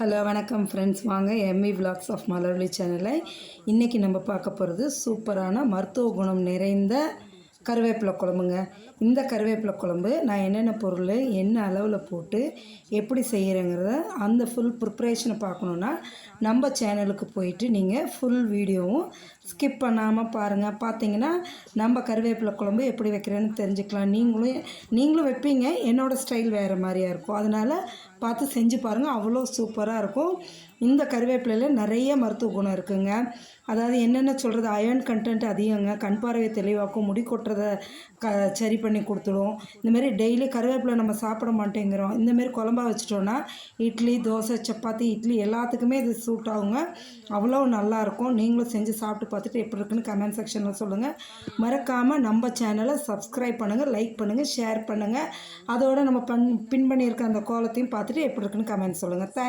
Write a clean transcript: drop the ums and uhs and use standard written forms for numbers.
Hello வணக்கம் friends, வாங்க ME vlogs of Malarvizhi சேனலை. இன்றைக்கி நம்ம பார்க்க போகிறது சூப்பரான மருத்துவ குணம் நிறைந்த கருவேப்பிலை குழம்புங்க. இந்த கருவேப்பிலை குழம்பு நான் என்னென்ன பொருள் என்ன அளவில் போட்டு எப்படி செய்கிறேங்கிறத அந்த ஃபுல் ப்ரிப்ரேஷனை பார்க்கணுன்னா நம்ம சேனலுக்கு போயிட்டு நீங்கள் ஃபுல் வீடியோவும் ஸ்கிப் பண்ணாமல் பாருங்கள். பார்த்தீங்கன்னா நம்ம கருவேப்பிலை குழம்பு எப்படி வைக்கிறேன்னு தெரிஞ்சுக்கலாம். நீங்களும் வைப்பீங்க, என்னோடய ஸ்டைல் வேறு மாதிரியாக இருக்கும். அதனால் பார்த்து செஞ்சு பாருங்கள், அவ்வளோ சூப்பராக இருக்கும். இந்த கருவேப்பிலையில் நிறைய மருத்துவ குணம் இருக்குதுங்க. அதாவது என்னென்ன சொல்கிறது, அயர்ன் கண்டென்ட் அதிகங்க, கண் பார்வையை தெளிவாக்கும், முடி கொட்டுறதை சரி பண்ணி கொடுத்துடும். இந்தமாரி டெய்லி கருவேப்பிலை நம்ம சாப்பிட மாட்டேங்கிறோம். இந்தமாரி குழம்பா வச்சிட்டோன்னா இட்லி, தோசை, சப்பாத்தி, இட்லி எல்லாத்துக்குமே இது சூட் ஆகுங்க. அவ்வளோ நல்லாயிருக்கும். நீங்களும் செஞ்சு சாப்பிட்டு பார்த்துட்டு எப்படி இருக்குன்னு கமெண்ட் செக்ஷனில் சொல்லுங்கள். மறக்காமல் நம்ம சேனலை சப்ஸ்கிரைப் பண்ணுங்கள், லைக் பண்ணுங்கள், ஷேர் பண்ணுங்கள். அதோடு நம்ம பின் பண்ணியிருக்க அந்த கோலத்தையும் பார்த்துட்டு எப்படி இருக்குன்னு கமெண்ட் சொல்லுங்கள். தேங்க்ஸ்.